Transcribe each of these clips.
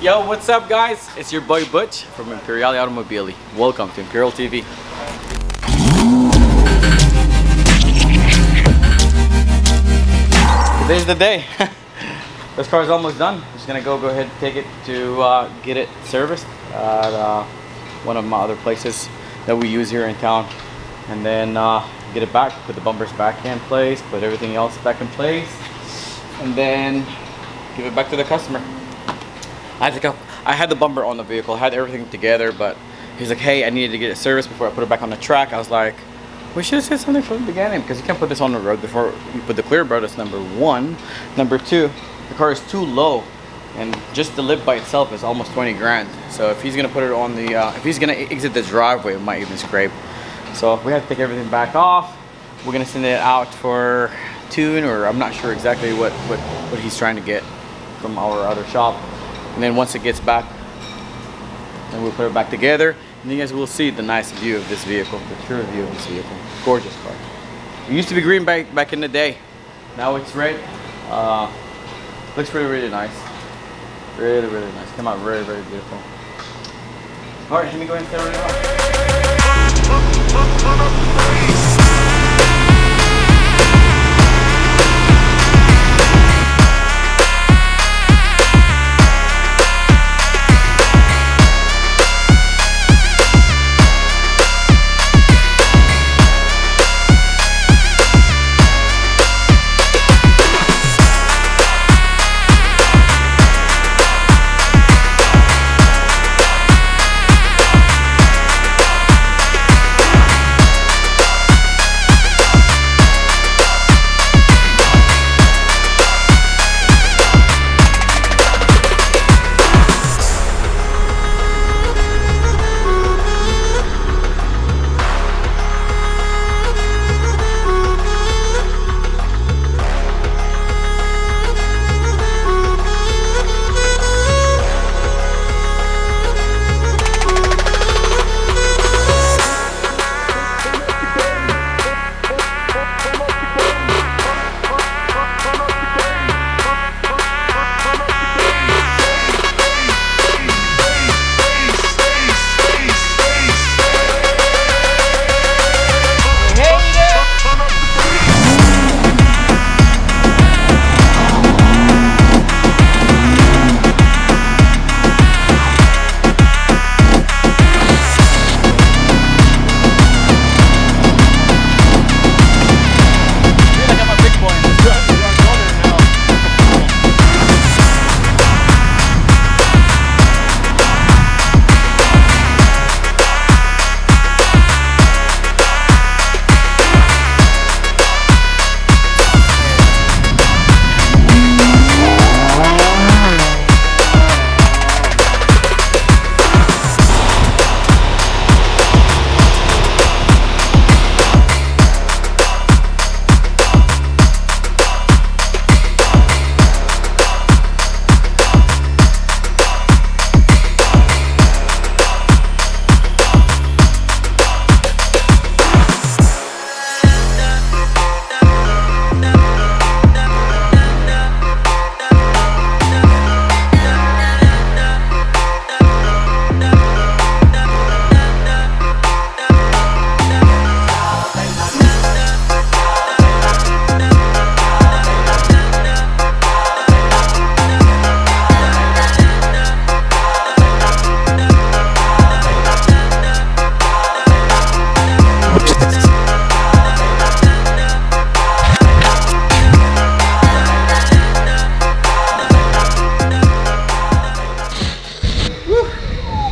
Yo, what's up guys? It's your boy Butch from Imperial Automobili. Welcome to Imperial TV. Today's the day. This car is almost done. Just gonna go ahead and take it to get it serviced at one of my other places that we use here in town, and then get it back, put the bumpers back in place, put everything else back in place, and then give it back to the customer. I had the bumper on the vehicle, I had everything together, but he's like, hey, I needed to get it serviced before I put it back on the track. I was like, we should have said something from the beginning, because you can't put this on the road before you put the clear bar. That's number one. Number two, the car is too low, and just the lip by itself is almost 20 grand. So if he's gonna put it on the, if he's gonna exit the driveway, it might even scrape. So we have to take everything back off. We're gonna send it out for tune, or I'm not sure exactly what he's trying to get from our other shop. And then once it gets back, then we'll put it back together, and you guys will see the nice view of this vehicle, the true view of this vehicle. Gorgeous car. It used to be green back in the day. Now it's red. Looks really nice. Really nice. Come out very beautiful. All right, let me go ahead and set it up.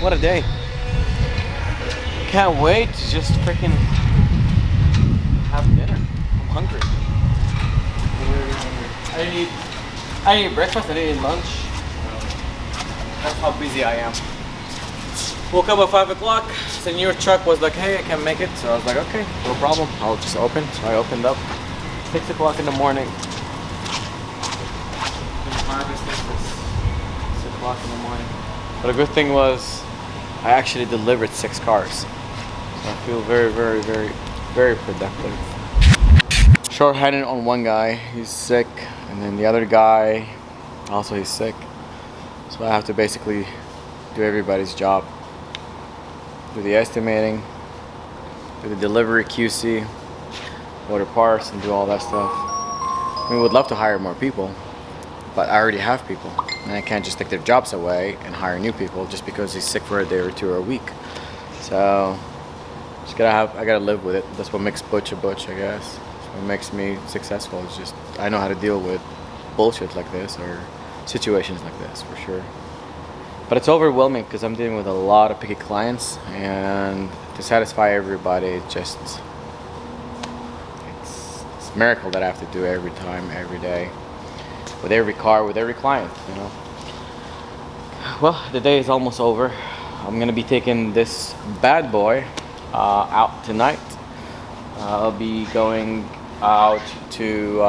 What a day. Can't wait to just freaking have dinner. I'm hungry. I didn't eat breakfast, I didn't eat lunch. That's how busy I am. Woke up at 5 o'clock. Senor truck was like, hey, I can't make it. So I was like, okay, no problem. I'll just open. So I opened up. 6 o'clock in the morning. 6 o'clock in the morning. But a good thing was I actually delivered 6 cars. So I feel very productive. Short-handed on one guy, he's sick, and then the other guy also he's sick. So I have to basically do everybody's job. Do the estimating, do the delivery QC, order parts, and do all that stuff. I mean, would love to hire more people, but I already have people, and I can't just take their jobs away and hire new people just because he's sick for a day or two or a week. So I gotta live with it. That's what makes Butch a Butch, I guess. That's what makes me successful. It's just I know how to deal with bullshit like this or situations like this for sure. But it's overwhelming because I'm dealing with a lot of picky clients, and to satisfy everybody, it's a miracle that I have to do every time, every day, with every car, with every client, you know. Well, the day is almost over. I'm gonna be taking this bad boy out tonight. I'll be going out to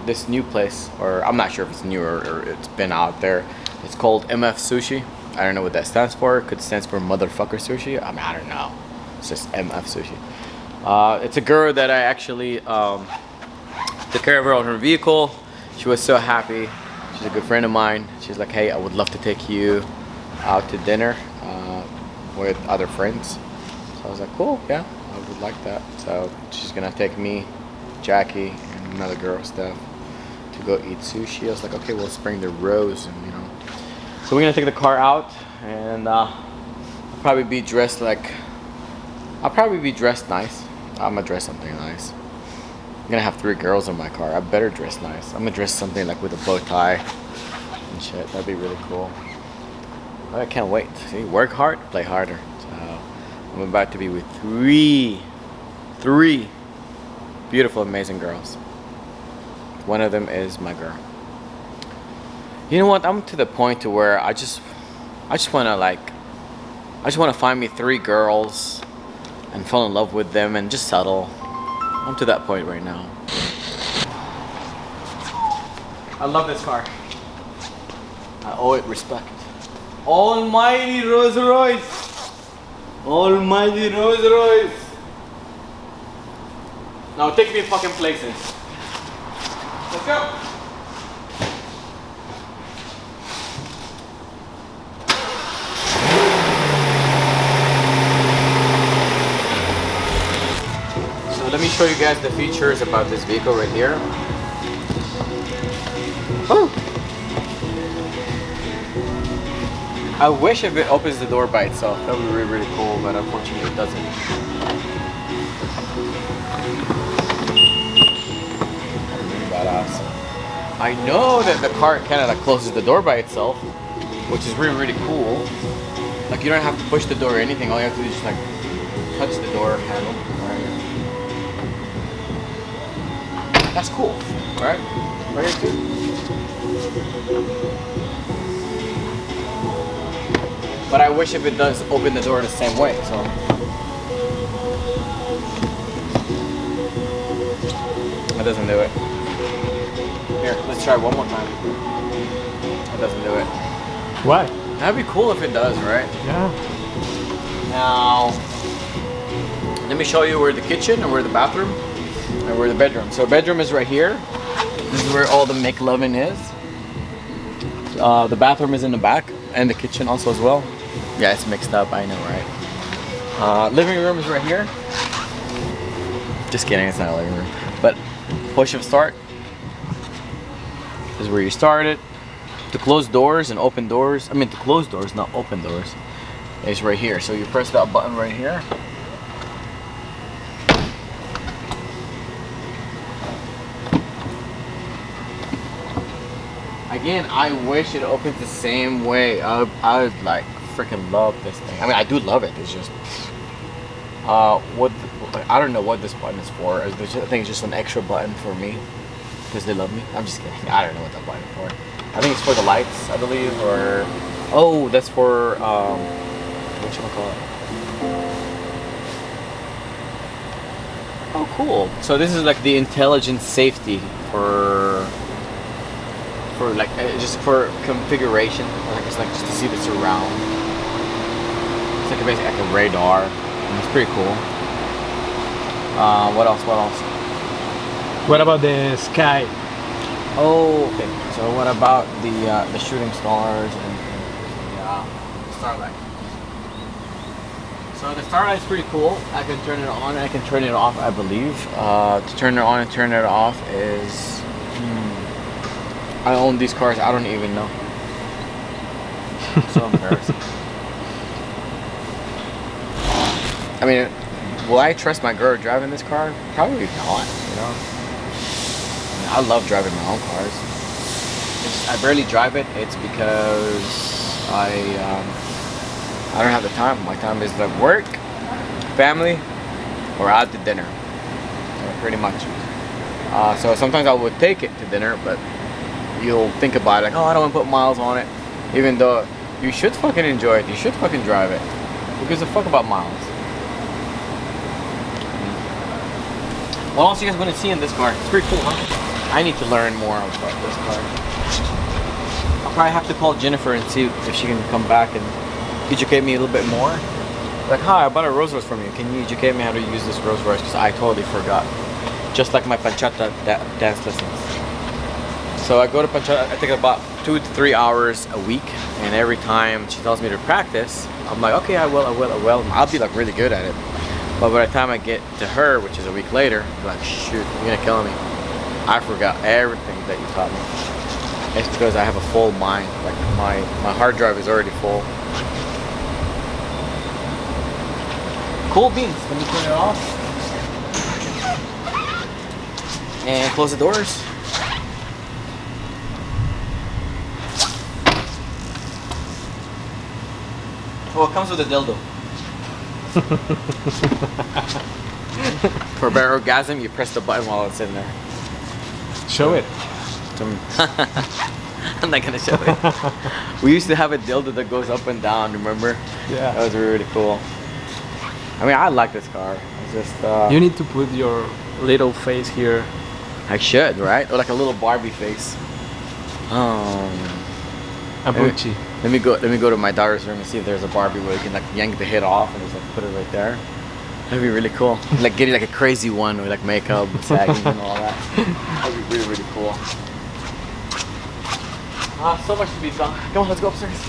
this new place, or I'm not sure if it's new or it's been out there. It's called MF Sushi. I don't know what that stands for. It could stand for motherfucker sushi. I mean, I don't know. It's just MF Sushi. It's a girl that I actually took care of her on her vehicle. She was so happy. She's a good friend of mine. She's like, hey, I would love to take you out to dinner with other friends. So I was like, cool, yeah, I would like that. So she's gonna take me, Jackie, and another girl, Steph, to go eat sushi. I was like, okay, we'll spring the rose, and you know. So we're gonna take the car out, and I'll probably be dressed nice. I'm gonna dress something nice. I'm gonna have 3 girls in my car. I better dress nice. I'm gonna dress something like with a bow tie and shit. That'd be really cool. I can't wait. See, work hard, play harder. So I'm about to be with three beautiful, amazing girls. One of them is my girl. You know what? I'm to the point to where I just wanna find me 3 girls and fall in love with them and just settle. I'm to that point right now. I love this car. I owe it respect. Almighty Rolls-Royce. Almighty Rolls-Royce. Now take me fucking places. Let's go. Let me show you guys the features about this vehicle right here. Woo! I wish if it opens the door by itself. That would be really, really cool, but unfortunately it doesn't. Really badass. I know that the car kind of like closes the door by itself, which is really, really cool. Like you don't have to push the door or anything. All you have to do is just like touch the door handle. That's cool, right? Right here too. But I wish if it does open the door the same way, so. That doesn't do it. Here, let's try one more time. That doesn't do it. Why? That'd be cool if it does, right? Yeah. Now, let me show you where the kitchen and where the bathroom and where the bedroom. So bedroom is right here. This is where all the make-loving is. The bathroom is in the back, and the kitchen also as well. Yeah, it's mixed up, I know, right? Living room is right here. Just kidding, it's not a living room. But push of start is where you start it. To close doors and open doors, I mean to close doors, not open doors, is right here. So you press that button right here. Again, I wish it opens the same way. I would like freaking love this thing. I mean, I do love it. It's just, I don't know what this button is for. I think it's just an extra button for me because they love me. I'm just kidding. I don't know what that button is for. I think it's for the lights, I believe, or oh, that's for whatchamacallit. Oh, cool. So this is like the intelligent safety for like just for configuration. Like it's like just to see the surround. It's like basically like a radar. And it's pretty cool. What else? What about the sky? Oh, okay. So what about the shooting stars and Starlight. So the Starlight's pretty cool. I can turn it on and I can turn it off, I believe. To turn it on and turn it off is... I own these cars, I don't even know. So embarrassing. I mean, will I trust my girl driving this car? Probably not, you know? I love driving my own cars. I barely drive it. It's because I don't have the time. My time is like work, family, or out to dinner. Pretty much. So sometimes I would take it to dinner, but you'll think about it like, oh, I don't want to put miles on it. Even though you should fucking enjoy it. You should fucking drive it. Who gives a fuck about miles? What else you guys want to see in this car? It's pretty cool, huh? I need to learn more about this car. I'll probably have to call Jennifer and see if she can come back and educate me a little bit more. Like, hi, I bought a Rolls-Royce from you. Can you educate me how to use this Rolls-Royce? Because I totally forgot. Just like my Panchata dance lessons. So I go to Panchata, I take about 2 to 3 hours a week. And every time she tells me to practice, I'm like, okay, I will. I'll be like really good at it. But by the time I get to her, which is a week later, I'm like, shoot, you're gonna kill me. I forgot everything that you taught me. It's because I have a full mind. Like my hard drive is already full. Cool beans. Let me turn it off. And close the doors. Oh, it comes with a dildo. For better orgasm, you press the button while it's in there. Show it. I'm not gonna show it. We used to have a dildo that goes up and down, remember? Yeah. That was really cool. I mean, I like this car. It's just... You need to put your little face here. I should, right? Or like a little Barbie face. A Gucci. Let me go to my daughter's room and see if there's a Barbie where you can like yank the head off and just like put it right there. That'd be really cool. Like get like a crazy one with like makeup, sagging and all that. That'd be really, really cool. So much to be done. Come on, let's go upstairs.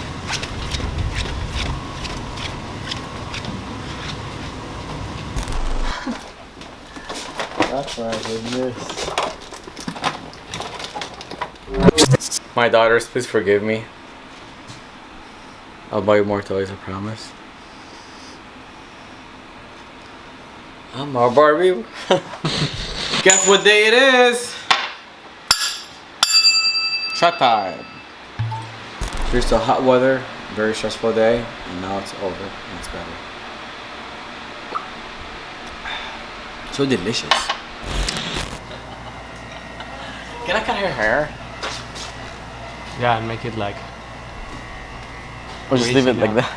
That's my goodness. My daughters, please forgive me. I'll buy you more toys, I promise. I'm our Barbie. Guess what day it is? Shot time. Here's the hot weather, very stressful day, and now it's over and it's better. So delicious. Can I cut her hair? Yeah, and make it like... Or just leave it like that.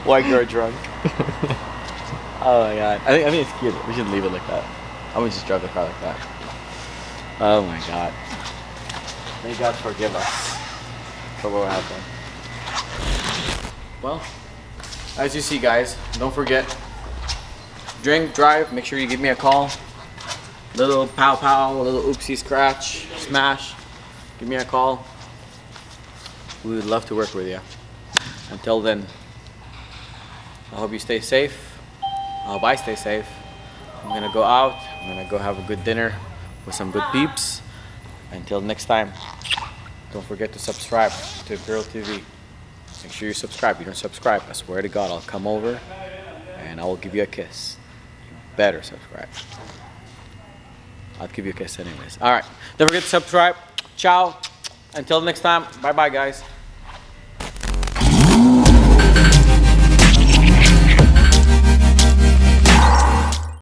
White girl drunk. Oh my god. I think it's cute. We should leave it like that. I would just drive the car like that. Oh my god. May God forgive us for what happened. Well, as you see guys, don't forget, drink, drive, make sure you give me a call. Little pow pow, little oopsie scratch, smash. Give me a call. We would love to work with you. Until then, I hope you stay safe. I hope I stay safe. I'm gonna go out. I'm gonna go have a good dinner with some good peeps. Until next time, don't forget to subscribe to Imperial TV. Make sure you subscribe. If you don't subscribe, I swear to God, I'll come over and I will give you a kiss. You better subscribe. I'll give you a kiss anyways. All right, don't forget to subscribe. Ciao. Until next time, bye bye guys.